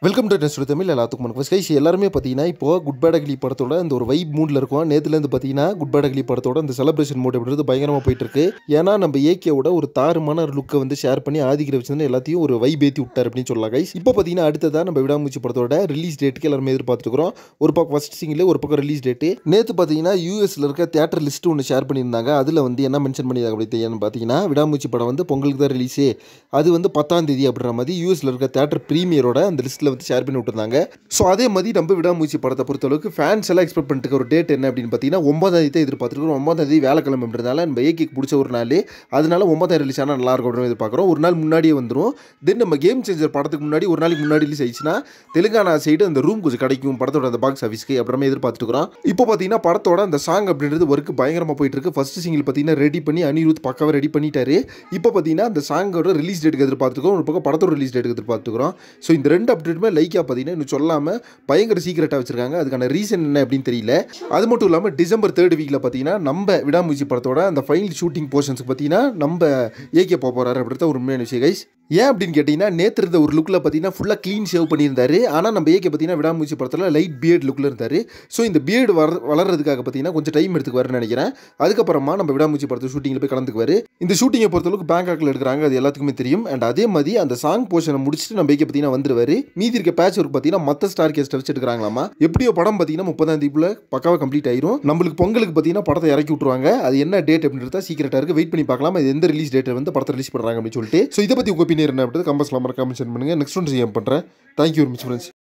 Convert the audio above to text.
Welcome to next Tamil எல்லாத்துக்கும் வணக்கம் guys. எல்லாருமே பார்த்தீங்கன்னா இப்போ குட் பேட் அக்லி படத்தோட இந்த ஒரு வைப் மூடில் இருக்கும். நேற்றுலேருந்து பார்த்தீங்கன்னா குட் பேட் அக்லி படத்தோட இந்த செலிப்ரேஷன் மூட் அப்படின்றது பயங்கரமாக போயிட்டு இருக்கு. ஏன்னா நம்ம ஏகேவோட ஒரு தாறுமான லுக்கை வந்து ஷேர் பண்ணி ஆதிக்கிற வச்சு எல்லாத்தையும் ஒரு வைப் ஏற்றி விட்டார் அப்படின்னு சொல்லலாம் கைஸ். இப்போ பார்த்தீங்கன்னா அடுத்ததான் நம்ம விடாமூச்சி படத்தோட ரிலீஸ் டேட்டுக்கு எல்லாருமே எதிர்பார்த்துருக்கிறோம். ஒரு பக்கம் ஃபர்ஸ்ட் சிங்கில் ஒரு பக்கம் ரிலீஸ் டேட்டு. நேற்று பார்த்தீங்கன்னா யூஎஸ்ல இருக்க தியேட்டர் லிஸ்ட் ஒன்று ஷேர் பண்ணியிருந்தாங்க. அதில் வந்து என்ன மென்ஷன் பண்ணியிருந்தாங்க அப்படின்னு பார்த்தீங்கன்னா விடாமூச்சி படம் வந்து பொங்கலுக்கு தான் ரிலீஸு, அது வந்து 10ஆம் தேதி அப்படின்ற மாதிரி யூஎஸ்ல இருக்க தியேட்டர் ப்ரீமியரோட அந்த லிஸ்ட்டில் வந்து ஷேர் பண்ணி விட்டுருந்தாங்க. ஸோ அதே மாதிரி நம்ம விடாமூச்சி படத்தை பொறுத்தளவுக்கு ஃபேன்ஸ் எல்லாம் எக்ஸ்பெக்ட் பண்ணிட்டு ஒரு டேட் என்ன அப்படின்னு பார்த்தீங்கன்னா 9ஆம் தேதி தான் எதிர்பார்த்துருக்கோம். 9ஆம் தேதி வேலைக்கிழமை அப்படின்றதால நம்ம ஏகேக்கு பிடிச்ச ஒரு நாள், அதனால 9ஆம் ரிலீஸ் ஆனால் நல்லா இருக்கும் அப்படின்னு எதிர்பார்க்குறோம். ஒரு நாள் முன்னாடியே வந்துடும். தென் நம்ம கேம் சேஞ்சர் படத்துக்கு முன்னாடி ஒரு நாளைக்கு முன்னாடி ரிலீஸ் ஆயிடுச்சுன்னா தெலுங்கானா சைடு அந்த ரூம் கொஞ்சம் கிடைக்கும் படத்தோட அந்த பாக்ஸ் ஆஃபீஸ்க்கு அப்புறமே எதிர்பார்த்துருக்கிறோம். இப்போ பார்த்தீங்கன்னா படத்தோட அந்த சாங் அப்படின்றது ஒர்க் பயங்கரமாக போயிட்டு இருக்கு. ஃபர்ஸ்ட் சிங்கிள் பார்த்தீங்கன்னா ரெடி பண்ணி அனிருத் பக்காவாக ரெடி பண்ணிட்டாரு. இப்போ பார்த்தீங்கன்னா அந்த சாங்கோட ரிலீஸ் டேட்டுக்கு எதிர்பார்த்துருக்கோம். ஒரு பக்கம் படத்தோட ரிலீஸ் டேட்டுக்கு எதிர்பார்த்துக்கிறோம். ஸோ இந்த ரெண்டு அப்டேட்டுமே லைக்காக பார்த்தீங்கன்னா இன்னும் சொல்லாமல் பயங்கர சீக்கிரட்டாக வச்சிருக்காங்க. அதுக்கான ரீசன் என்ன அப்படின்னு தெரியல. அது மட்டும் இல்லாமல் டிசம்பர் 3rd வீக்கில் பார்த்தீங்கன்னா நம்ம விடாமூச்சி படத்தோட அந்த ஃபைனல் ஷூட்டிங் போர்ஷன்ஸுக்கு பார்த்தீங்கன்னா நம்ம ஏகே போகிறாரு அப்படின்ற ஒரு உண்மையான விஷயம் கைஸ். ஏன் அப்படின்னு கேட்டிங்கன்னா நேற்று இருந்த ஒரு லுக்கில் பார்த்தீங்கன்னா ஃபுல்லாக க்ளீன் ஷேவ் பண்ணியிருந்தாரு. ஆனால் நம்ம ஏகே பார்த்தீங்கன்னா விடாமூச்சி படத்தில் லைட் பியர்ட் லுக்கில் இருந்தார். ஸோ இந்த பியர்டு வளர்றதுக்காக பார்த்தீங்கன்னா கொஞ்சம் டைம் எடுத்துக்குவாருன்னு நினைக்கிறேன். அதுக்கப்புறமா நம்ம விடாமூச்சி படத்தை ஷூட்டிங்கில் போய் கலந்துக்குவார். இந்த ஷூட்டிங்கை பொறுத்தளவுக்கு பேங்காக்கில் எடுக்கிறாங்க, அது எல்லாத்துக்குமே தெரியும். அண்ட் அதே மாதிரி அந்த சாங் போர்ஷனை முடிச்சுட்டு நம்ம ஏகே பார்த்தீங்கன்னா வந்துருவார். மீதி இருக்க பேட்ச் ஒர்க் பார்த்தீங்கன்னா மற்ற ஸ்டார் கேஸ்ட்டை வச்சு எடுக்கிறாங்களாமா. எப்படியோ படம் பார்த்தீங்கன்னா 30ஆம் தேதிக்குள்ள பக்காவாக கம்ப்ளீட் ஆயிரும். நம்மளுக்கு பொங்கலுக்கு பார்த்தீங்கன்னா படத்தை இறக்கி விட்டுருவாங்க. அது என்ன டேட் அப்படின்றத சீக்கிரட்டாக இருக்குது, வெயிட் பண்ணி பார்க்கலாம். இது எந்த ரிலீஸ் டேட்டை வந்து படத்தை ரிலீஸ் பண்ணுறாங்க அப்படின்னு சொல்லிட்டு. ஸோ இதை பற்றி உங்கள் ஒப்பீனியன் என்ன அப்படின்றது கமெண்ட்ஸ்ல மறக்காம மென்ஷன் பண்ணுங்கள். நெக்ஸ்ட் ஒன்று செய்ய பண்ணுறேன். Thank you very much friends.